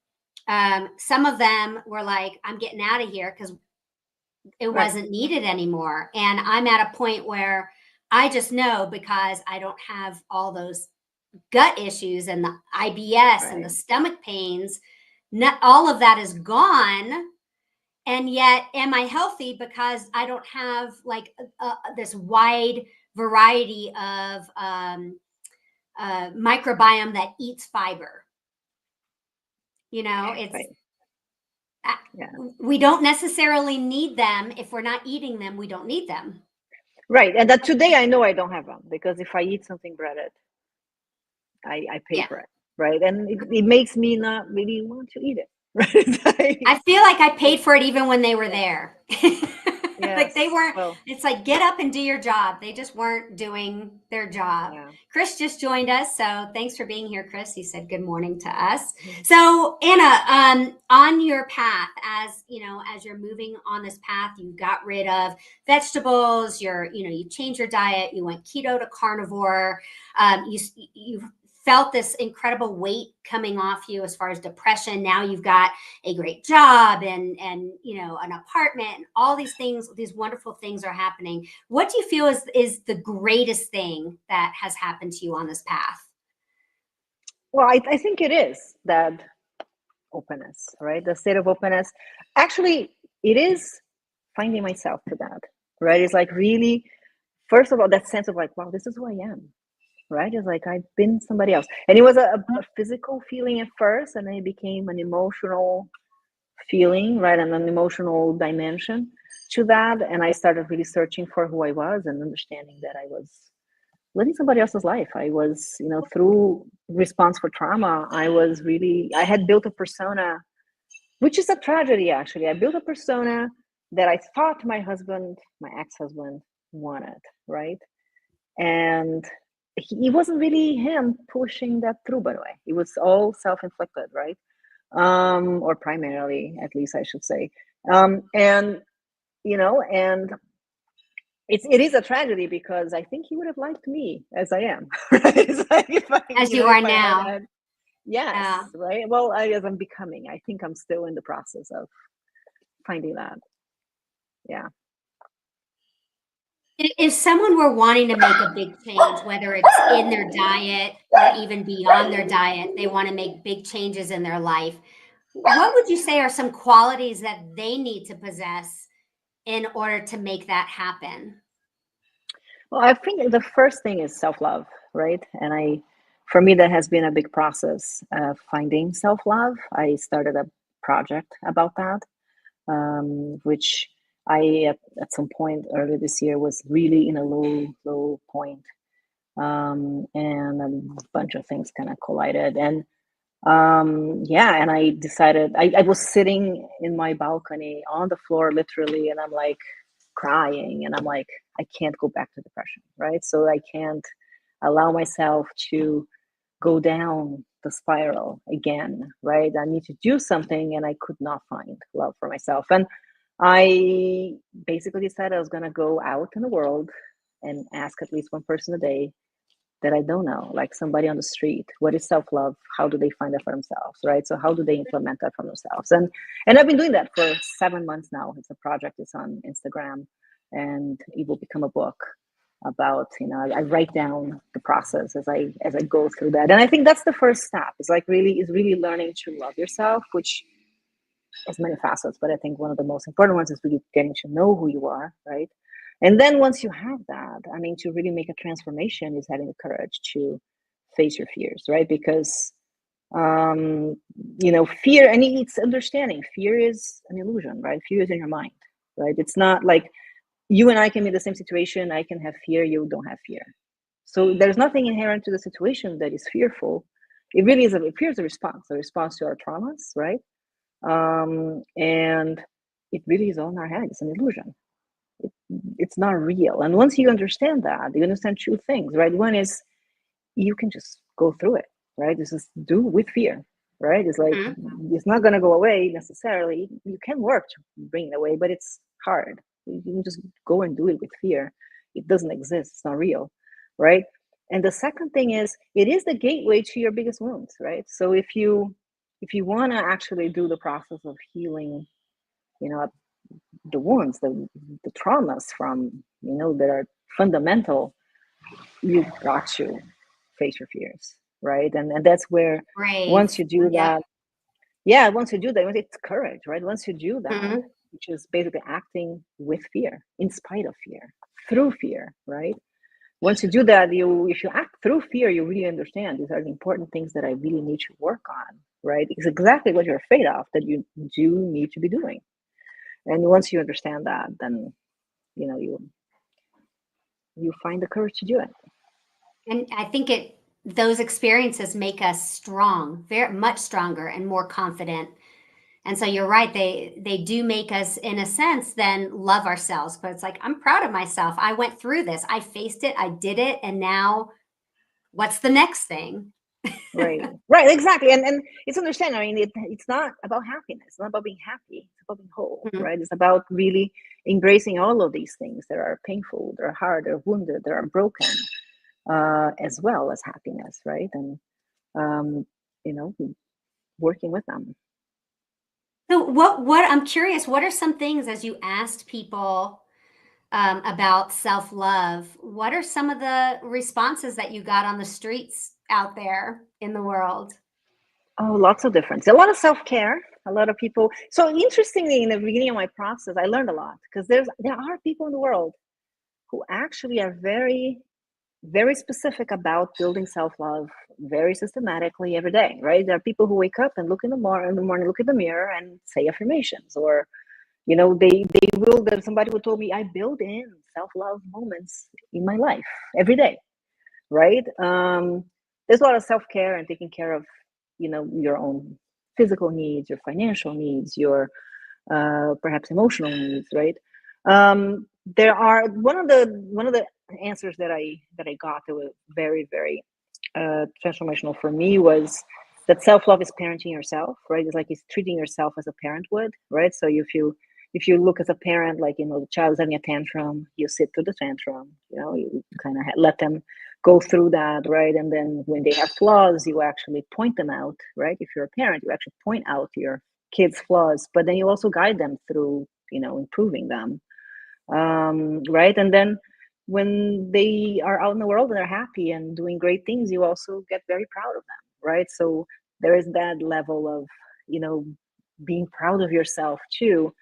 A: some of them were like, I'm getting out of here because it wasn't needed anymore. And I'm at a point where I just know, because I don't have all those gut issues and the IBS and the stomach pains, not all of that is gone. And yet, am I healthy because I don't have like this wide variety of microbiome that eats fiber? It's we don't necessarily need them. If we're not eating them, we don't need them.
B: Right. And that today I know I don't have them, because if I eat something breaded, I pay for it. Right. And it makes me not really want to eat it. Right.
A: I feel like I paid for it even when they were there. Like they
B: Yes.
A: weren't,
B: Well,
A: it's like, get up and do your job. They just weren't doing their job.
B: yeah.
A: Chris just joined us. So thanks for being here, Chris. He said good morning to us.
B: Mhm.
A: So Anna, on your path, as you know, as you're moving on this path, you got rid of vegetables, you changed your diet, you went keto to carnivore, you felt this incredible weight coming off you as far as depression. Now you've got a great job and an apartment, and all these things, these wonderful things are happening. What do you feel is the greatest thing that has happened to you on this path?
B: Well, I think it is that openness, right? The state of openness. Actually, it is finding myself to that, right? It's like really, first of all, that sense of like, wow, this is who I am, right? It's like I've been somebody else. And it was a physical feeling at first, and then it became an emotional feeling, right? And an emotional dimension to that. And I started really searching for who I was and understanding that I was living somebody else's life. I was, through response for trauma, I had built a persona, which is a tragedy actually. I built a persona that I thought my ex-husband wanted, right? And it wasn't really him pushing that through, by the way. It was all self-inflicted, right? Or primarily, at least I should say. And and it is a tragedy because I think he would have liked me as I am, right? It's like
A: As you are
B: if I had
A: now.
B: had, yes,
A: Yeah.
B: right. Well, as I'm becoming, I think I'm still in the process of finding that. Yeah.
A: If someone were wanting to make a big change, whether it's in their diet or even beyond their diet, they want to make big changes in their life, what would you say are some qualities that they need to possess in order to make that happen?
B: Well, I think the first thing is self-love, right? For me, that has been a big process of finding self-love. I started a project about that, which at some point earlier this year was really in a low point, and a bunch of things kind of collided. And yeah, and I decided I was sitting in my balcony on the floor, literally, and I'm like crying, and I'm like, I can't go back to depression, right? So I can't allow myself to go down the spiral again, right? I need to do something, and I could not find love for myself. And I basically decided I was going to go out in the world and ask at least one person a day that I don't know, like somebody on the street, what is self-love? How do they find that for themselves, right? So how do they implement that for themselves? And I've been doing that for 7 months now. It's a project. It's on Instagram, and it will become a book about, I write down the process as I go through that. And I think that's the first step. It's like really learning to love yourself, which has many facets, but I think one of the most important ones is really getting to know who you are, right? And then once you have that, I mean, to really make a transformation is having the courage to face your fears, right? Because fear, and it's understanding fear is an illusion, right? Fear is in your mind, right? It's not like you and I can be in the same situation. I can have fear, you don't have fear. So there's nothing inherent to the situation that is fearful. It really is fear is a response to our traumas, right? And it really is all in our head. It's an illusion. It's not real. And once you understand that, you understand two things, right? One is you can just go through it, right? This is do with fear, right? It's like
A: Mhm.
B: it's not going to go away necessarily. You can work to bring it away, but it's hard. You can just go and do it with fear. It doesn't exist. It's not real, right? And the second thing is it is the gateway to your biggest wounds, right? So if you want to actually do the process of healing, you know, the wounds, the traumas from, that are fundamental, you've got to face your fears, right? And that's where once
A: Brave.
B: you do
A: Yep.
B: that, yeah, once you do that, it's courage, right? Once you do that,
A: Mhm.
B: which is basically acting with fear, in spite of fear, through fear, right? Once you do that, if you act through fear, you really understand these are the important things that I really need to work on, right? It's exactly what you're afraid of that you do need to be doing. And once you understand that, then you find the courage to do it.
A: And I think those experiences make us strong, very much stronger and more confident And so you're right, they do make us, in a sense, then love ourselves. But it's like, I'm proud of myself. I went through this. I faced it. I did it. And now what's the next thing?
B: Right, exactly. And it's understanding. I mean, it's not about happiness. It's not about being happy. It's about being whole,
A: Mhm.
B: right? It's about really embracing all of these things that are painful, that are hard, that are wounded, that are broken, as well as happiness, right? And you know, working with them.
A: So what I'm curious, what are some things, as you asked people about self-love, what are some of the responses that you got on the streets out there in the world?
B: Oh, lots of difference. A lot of self-care. A lot of people. So interestingly, in the beginning of my process, I learned a lot because there are people in the world who actually are very, very specific about building self-love very systematically every day, right? There are people who wake up and look in the morning, look in the mirror and say affirmations, or they will. There's somebody who told me I build in self-love moments in my life every day, right? There's a lot of self-care and taking care of your own physical needs, your financial needs, your perhaps emotional needs, right? There are one of the answers that I got that was very, very transformational for me was that self-love is parenting yourself, right? It's like it's treating yourself as a parent would, right? So if you look as a parent, like the child's having a tantrum, you sit through the tantrum, you kind of let them go through that, right? And then when they have flaws, you actually point them out, right? If you're a parent, you actually point out your kids' flaws, but then you also guide them through, improving them, right? And then when they are out in the world and they're happy and doing great things, you also get very proud of them, right? So there is that level of, being proud of yourself too,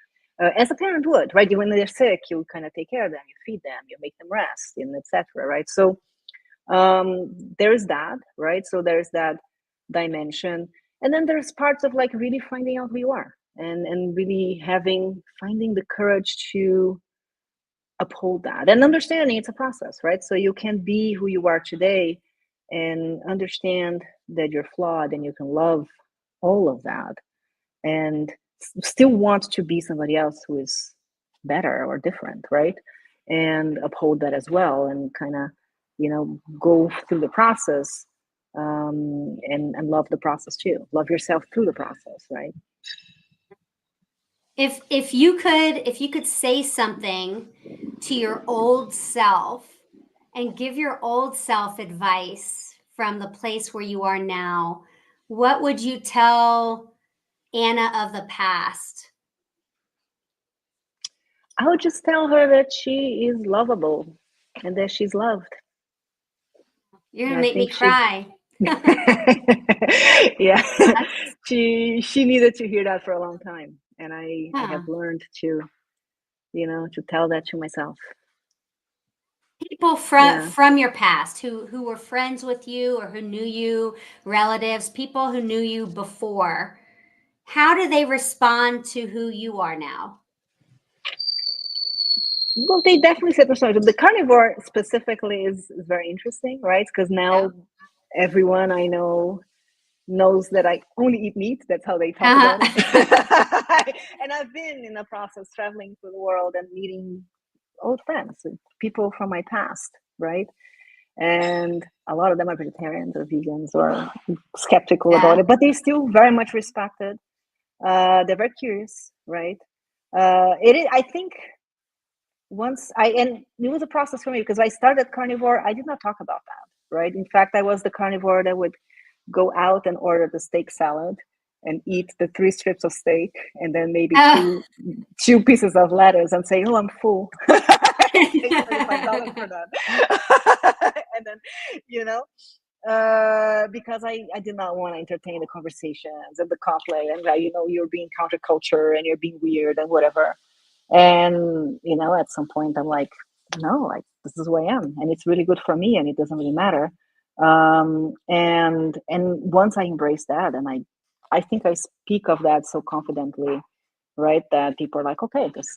B: as a parent would, right? When they're sick, you kind of take care of them, you feed them, you make them rest, and etc. Right? So there's that, right? So there's that dimension, and then there's parts of like really finding out who you are, and really finding the courage to uphold that, and understanding it's a process, right? So you can be who you are today and understand that you're flawed, and you can love all of that and still want to be somebody else who is better or different, right? And uphold that as well, and kind of go through the process, and love the process too. Love yourself through the process, right?
A: If you could say something to your old self and give your old self advice from the place where you are now, what would you tell Anna of the past?
B: I would just tell her that she is lovable and that she's loved.
A: You're
B: And
A: gonna
B: I
A: make me
B: think she
A: cry.
B: yeah,
A: That's-
B: she needed to hear that for a long time, and I have
A: huh.
B: learned to to tell that to myself.
A: People from
B: Yeah.
A: from your past who were friends with you or who knew you, relatives, people who knew you before. How do they respond to who you are now?
B: Well, they definitely set personality. The carnivore specifically is very interesting, right? Because
A: Yeah.
B: now everyone I know knows that I only eat meat. That's how they talk about it.
A: Uh-huh.
B: And I've been in the process traveling through the world and meeting old friends, people from my past, right? And a lot of them are vegetarians or vegans or skeptical about
A: Yeah.
B: it, but they still very much respect it. They're very curious, right? It is, I think, and it was a process for me because I started carnivore. I did not talk about that, right? In fact, I was the carnivore that would go out and order the steak salad and eat the 3 strips of steak and then maybe
A: Oh.
B: two pieces of lettuce and say, "Oh, I'm full." Pay $25 for that. And then, you know, because I did not want to entertain the conversations and the conflict, and you're being counterculture and you're being weird and whatever. And at some point I'm like, no, like this is who I am, and it's really good for me, and it doesn't really matter. And once I embrace that, and I think I speak of that so confidently, right, that people are like, okay, this,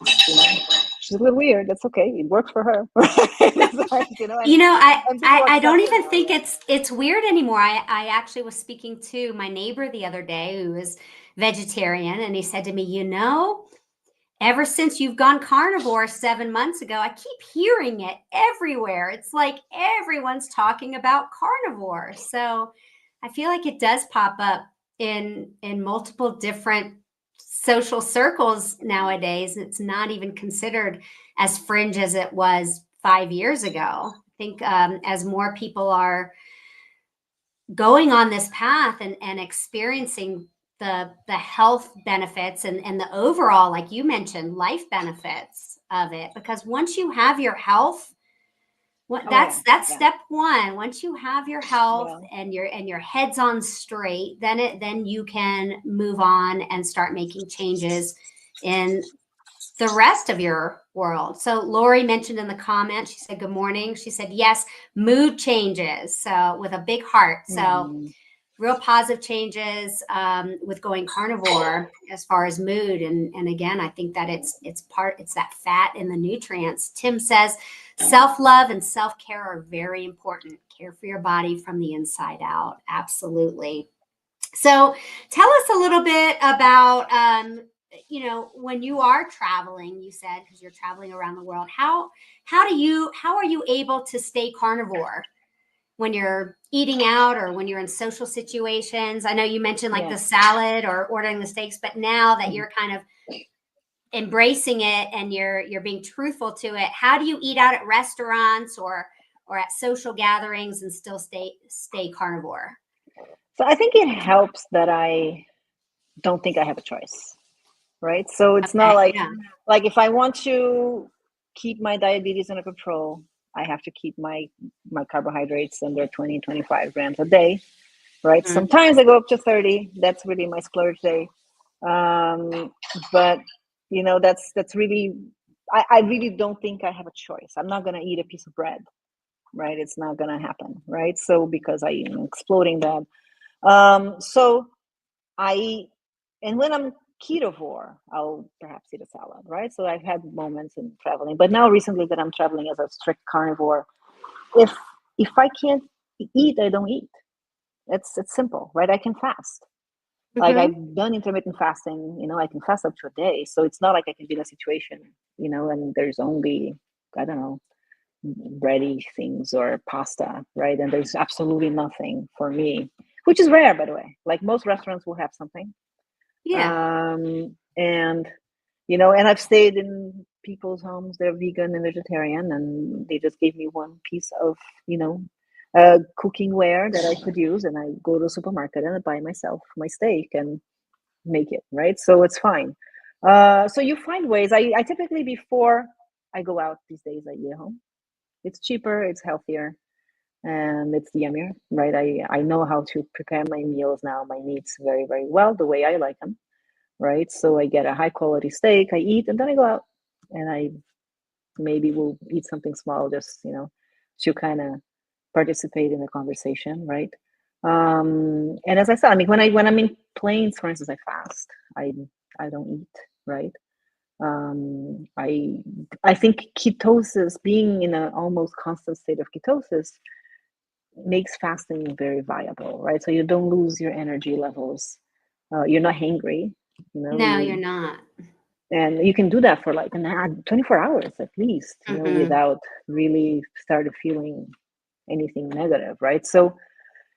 B: she's a little weird, that's okay, it works for her. It's like,
A: You know, I,
B: and people
A: I I don't
B: accept it
A: even
B: now,
A: think
B: yeah.
A: it's weird anymore. I actually was speaking to my neighbor the other day who is vegetarian, and he said to me, ever since you've gone carnivore 7 months ago, I keep hearing it everywhere. It's like everyone's talking about carnivore. So I feel like it does pop up in multiple different social circles nowadays. It's not even considered as fringe as it was 5 years ago. I think as more people are going on this path and experiencing the health benefits and the overall, like you mentioned, life benefits of it, because once you have your health, that's step one. Once you have your health and your head's on straight, then you can move on and start making changes in the rest of your world. So Lori mentioned in the comments, she said, good morning. She said, yes, mood changes. So with a big heart. So real positive changes with going carnivore as far as mood. And again, I think that it's that fat and the nutrients. Tim says, self-love and self-care are very important. Care for your body from the inside out. Absolutely. So tell us a little bit about, when you are traveling, you said, because you're traveling around the world, how are you able to stay carnivore when you're eating out or when you're in social situations? I know you mentioned like the salad or ordering the steaks, but now that you're kind of embracing it and you're being truthful to it, how do you eat out at restaurants or at social gatherings and still stay carnivore?
B: So I think it helps that I don't think I have a choice, right? So it's not like if I want to keep my diabetes under control, I have to keep my carbohydrates under 20, 25 grams a day, right? Mm-hmm. Sometimes I go up to 30. That's really my splurge day. But that's really, I really don't think I have a choice. I'm not going to eat a piece of bread, right? It's not going to happen, right? So because I am exploding that. And when I'm ketovore, I'll perhaps eat a salad, right? So I've had moments in traveling, but now recently that I'm traveling as a strict carnivore, if I can't eat, I don't eat. It's simple, right? I can fast. Mm-hmm. Like I've done intermittent fasting, I can fast up to a day. So it's not like I can be in a situation, and there's only, I don't know, bready things or pasta, right? And there's absolutely nothing for me, which is rare, by the way. Like most restaurants will have something.
A: Yeah.
B: And I've stayed in people's homes, they're vegan and vegetarian, and they just gave me one piece of, cooking ware that I could use, and I go to the supermarket and I buy myself my steak and make it, right? So it's fine. So you find ways. I typically, before I go out these days, I eat at home. It's cheaper, it's healthier, and it's yummier, right? I know how to prepare my meals now, my meats very, very well, the way I like them, right? So I get a high quality steak, I eat, and then I go out and I maybe will eat something small, just, to kind of participate in the conversation, right? And as I said, I mean, when I'm in planes, for instance, I fast. I don't eat, right? I think ketosis, being in an almost constant state of ketosis, makes fasting very viable, right? So you don't lose your energy levels. You're not hangry.
A: No, you're not.
B: And you can do that for like 24 hours at least, without really started feeling anything negative, right? So,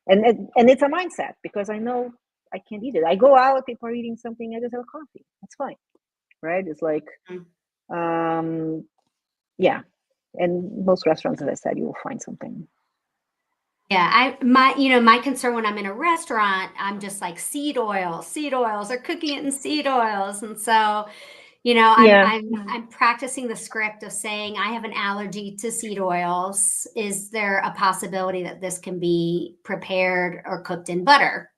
B: and it's a mindset, because I know I can't eat it. I go out, people are eating something, I just have a coffee. That's fine, right? It's like, yeah. And most restaurants, as I said, you will find something.
A: Yeah, my concern when I'm in a restaurant, I'm just like seed oils, they're cooking it in seed oils. And so, I'm practicing the script of saying I have an allergy to seed oils. Is there a possibility that this can be prepared or cooked in butter?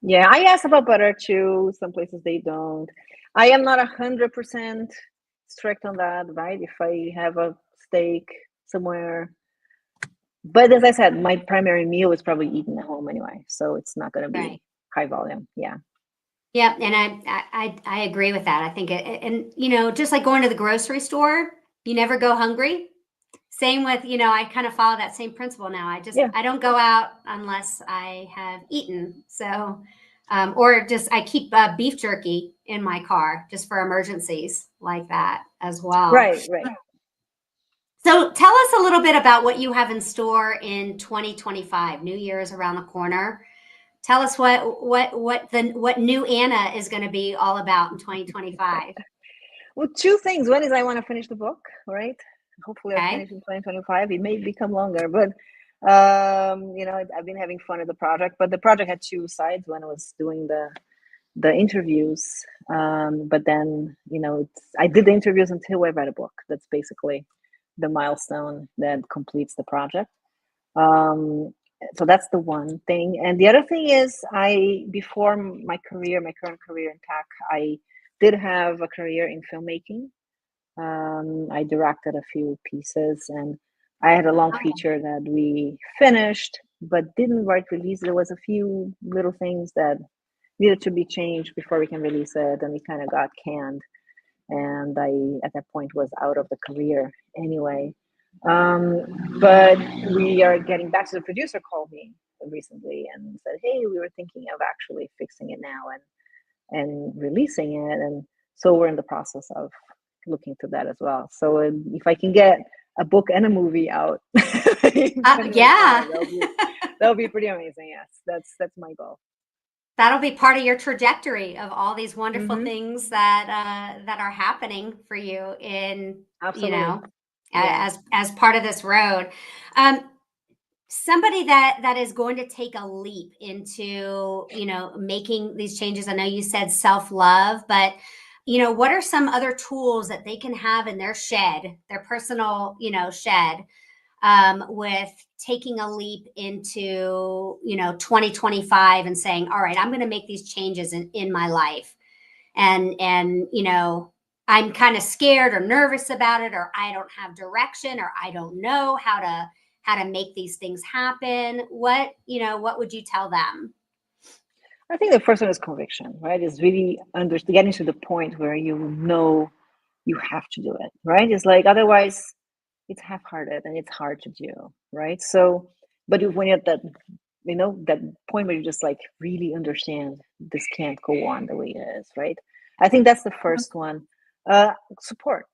B: Yeah, I asked about butter too. Some places they don't. I am not 100% strict on that, right? If I have a steak somewhere, but as I said, my primary meal is probably eaten at home anyway, so it's not going to be high volume. Yeah.
A: Yeah, and I agree with that. I think and just like going to the grocery store, you never go hungry. Same with, I kind of follow that same principle now. I don't go out unless I have eaten. So Or just I keep beef jerky in my car just for emergencies like that as well.
B: Right.
A: So tell us a little bit about what you have in store in 2025. New Year is around the corner. Tell us what new Anna is going to be all about in 2025.
B: Well, two things. One is I want to finish the book, right? Hopefully I'll
A: Okay.
B: finish in 2025. It may become longer, but I've been having fun with the project. But the project had two sides when I was doing the interviews. But then, I did the interviews until I read a book. That's basically the milestone that completes the project. So that's the one thing. And the other thing is before my current career in tech, I did have a career in filmmaking. I directed a few pieces, and I had a long feature that we finished but didn't write release. There was a few little things that needed to be changed before we can release it, and we kind of got canned. And I, at that point, was out of the career anyway. But we are getting back. So the producer called me recently and said, "Hey, we were thinking of actually fixing it now and releasing it." And so we're in the process of looking to that as well. So if I can get a book and a movie out,
A: Yeah,
B: that'll be pretty amazing. Yes, that's my goal.
A: That'll be part of your trajectory of all these wonderful things that are happening for you in
B: Absolutely.
A: as part of this road. Somebody that is going to take a leap into making these changes. I know you said self-love, but what are some other tools that they can have in their shed, their personal shed, with taking a leap into 2025 and saying, all right, I'm going to make these changes in my life, and I'm kind of scared or nervous about it, or I don't have direction, or I don't know how to make these things happen. What would you tell them?
B: I think the first one is conviction, right? Is really getting to the point where you know you have to do it, right? It's like otherwise it's half-hearted and it's hard to do, right? So, but when you're at that, that point where you just like really understand this can't go on the way it is, right? I think that's the first one. Support.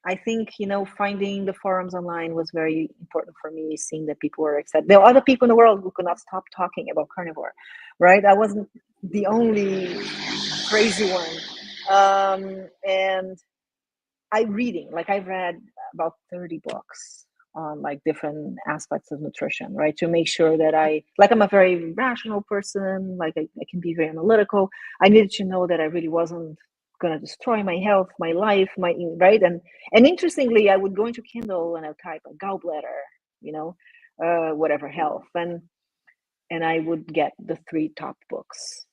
B: I think, finding the forums online was very important for me, seeing that people were excited. There are other people in the world who could not stop talking about carnivore, right? I wasn't the only crazy one. And I've read about 30 books on like different aspects of nutrition, right? To make sure that I'm a very rational person, like I can be very analytical. I needed to know that I really wasn't going to destroy my health, my life, right? And interestingly, I would go into Kindle and I would type a gallbladder, whatever health. And I would get the 3 top books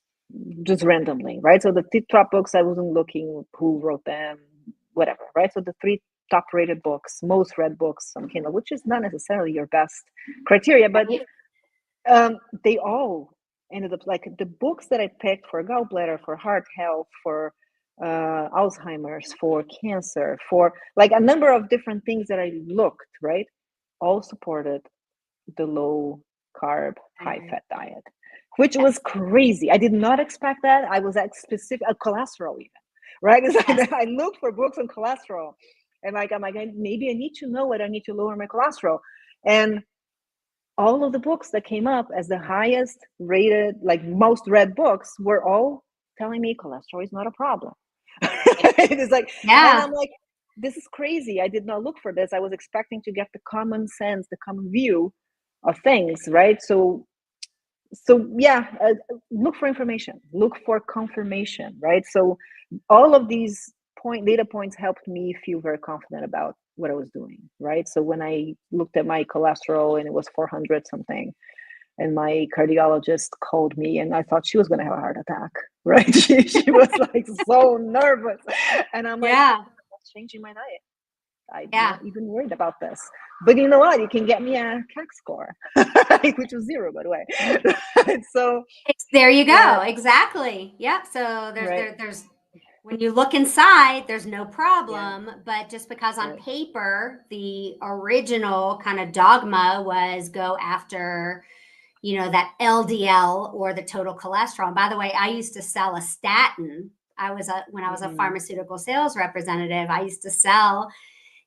B: just randomly, right? So the 3 top books, I wasn't looking who wrote them, whatever, right? So the 3 top rated books, most read books on Kindle, which is not necessarily your best criteria, but they all ended up like the books that I picked for gallbladder, for heart health, for Alzheimer's, for cancer, for like a number of different things that I looked, right? All supported the low carb, high fat diet, which was crazy. I did not expect that. I was at specific cholesterol even, right? It's like I looked for books on cholesterol, and I'm like, maybe I need to know what I need to lower my cholesterol. And all of the books that came up as the highest rated, like most read books, were all telling me cholesterol is not a problem. It's like, and I'm like, this is crazy. I did not look for this. I was expecting to get the common sense, the common view of things, right? So yeah, look for information, look for confirmation, right? So all of these data points helped me feel very confident about what I was doing, right? So when I looked at my cholesterol and it was 400 something, and my cardiologist called me and I thought she was going to have a heart attack, right? She was like so nervous, and I'm like, I'm changing my diet. I'm not even worried about this. But you know what? You can get me a CAC score, which was 0, by the way. So
A: there you go. Exactly. Yeah. So there's when you look inside, there's no problem. But just because on paper, the original kind of dogma was go after, that LDL or the total cholesterol. And by the way, I used to sell a statin. When I was a pharmaceutical sales representative, I used to sell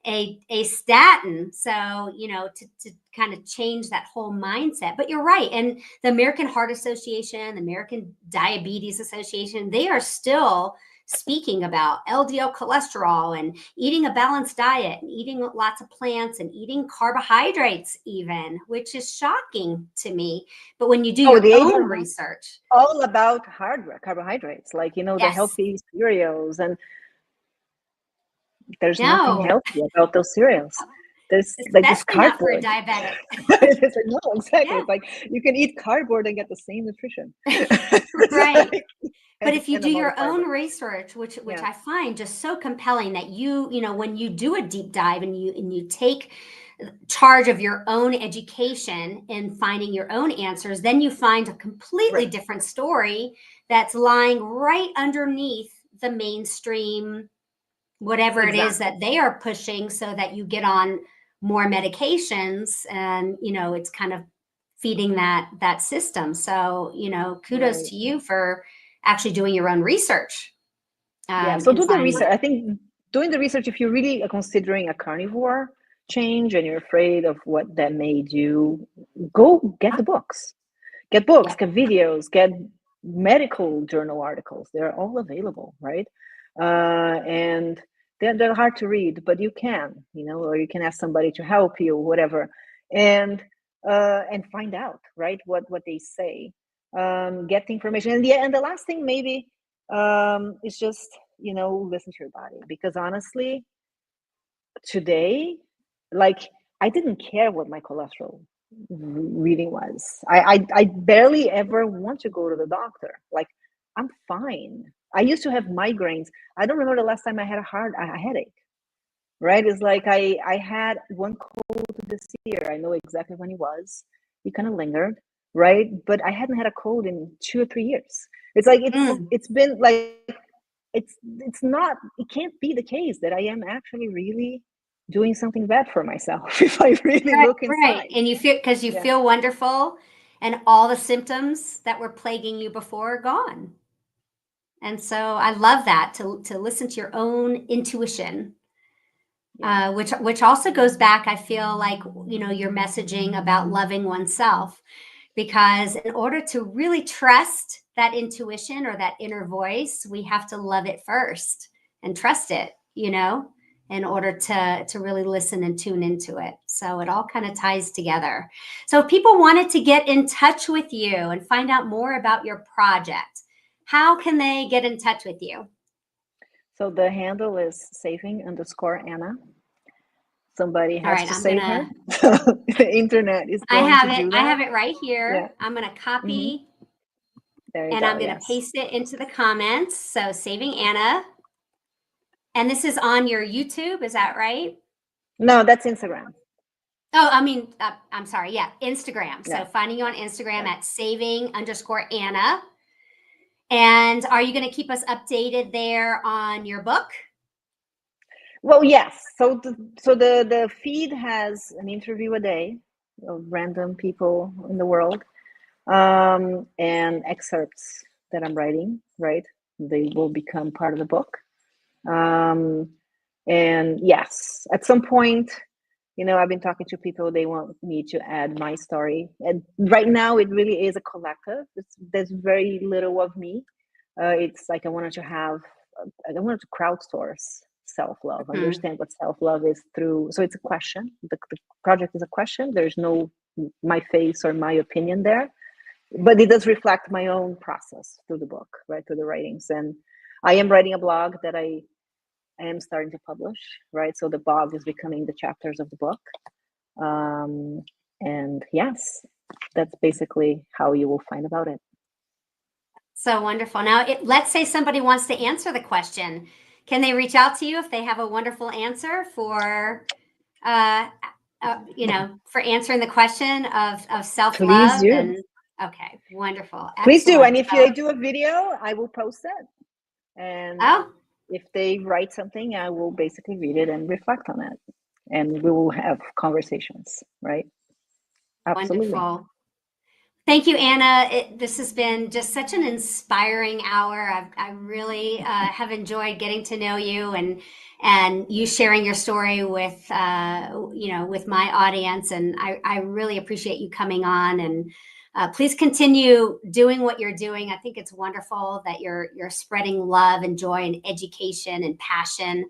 A: a statin. So, to kind of change that whole mindset. But you're right. And the American Heart Association, the American Diabetes Association, they are still speaking about LDL cholesterol and eating a balanced diet and eating lots of plants and eating carbohydrates even, which is shocking to me. But when you do your own research,
B: all about carbohydrates, like, the
A: yes,
B: healthy cereals, and there's nothing healthy about those cereals. There's like this cardboard.
A: Not for a diabetic.
B: It's like, no, exactly. Yeah. It's like you can eat cardboard and get the same nutrition.
A: Right. But if you do your own research, which I find just so compelling, that when you do a deep dive and you take charge of your own education and finding your own answers, then you find a completely different story that's lying right underneath the mainstream, whatever it is that they are pushing, so that you get on more medications, and it's kind of feeding that system. So kudos to you for actually doing your own research.
B: So do the research. I think doing the research, if you're really considering a carnivore change and you're afraid of what that may do, go get the books. Get books, get videos, get medical journal articles. They're all available, right? And they're hard to read, but you can, or you can ask somebody to help you, whatever, and find out, right, what they say. Get the information, and the last thing maybe is just listen to your body, because honestly, today, like, I didn't care what my cholesterol reading was. I barely ever want to go to the doctor. Like, I'm fine. I used to have migraines. I don't remember the last time I had a headache. Right? It's like I had one cold this year. I know exactly when it was. It kind of lingered, right? But I hadn't had a cold in 2 or 3 years. It's like it's been like it's not. It can't be the case that I am actually really doing something bad for myself if I really look inside.
A: Right, and you feel wonderful, and all the symptoms that were plaguing you before are gone. And so I love that, to listen to your own intuition, which also goes back, I feel like, your messaging about loving oneself, because in order to really trust that intuition or that inner voice, we have to love it first and trust it, in order to really listen and tune into it. So it all kind of ties together. So if people wanted to get in touch with you and find out more about your project, how can they get in touch with you?
B: So the handle is saving_Anna. Somebody has to save her. The internet is going to do that.
A: I have it right here. Yeah. I'm going to copy and I'm going to paste it into the comments. So Saving Anna. And this is on your YouTube, is that right?
B: No, that's Instagram.
A: Oh, I mean, I'm sorry. Yeah, Instagram. So finding you on Instagram at saving_Anna. And are you going to keep us updated there on your book?
B: Well, yes. So the feed has an interview a day of random people in the world, and excerpts that I'm writing, right? They will become part of the book. And yes, at some point, I've been talking to people, they want me to add my story. And right now it really is a collective. There's very little of me. It's like I wanted to crowdsource self-love, understand what self-love is through. So it's a question. The project is a question. There's no my face or my opinion there, but it does reflect my own process through the book, right? Through the writings. And I am writing a blog that I am starting to publish, right? So the blog is becoming the chapters of the book. And yes, that's basically how you will find about it.
A: So wonderful. Now, let's say somebody wants to answer the question. Can they reach out to you if they have a wonderful answer for, for answering the question of self-love?
B: Please do.
A: And okay, wonderful.
B: Please do. And if they do a video, I will post it. And if they write something, I will basically read it and reflect on it. And we will have conversations, right? Absolutely.
A: Wonderful. Thank you, Anna. This has been just such an inspiring hour. I really have enjoyed getting to know you and you sharing your story with with my audience. And I really appreciate you coming on. And please continue doing what you're doing. I think it's wonderful that you're spreading love and joy and education and passion.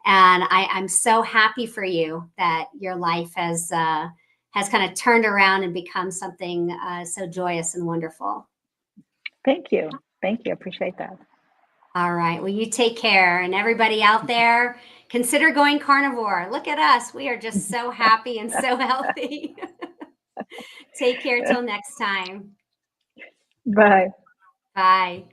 A: And I'm so happy for you that your life has kind of turned around and become something so joyous and wonderful.
B: Thank you. Thank you. I appreciate that.
A: All right. Well, you take care. And everybody out there, consider going carnivore. Look at us. We are just so happy and so healthy. Take care till next time.
B: Bye.
A: Bye.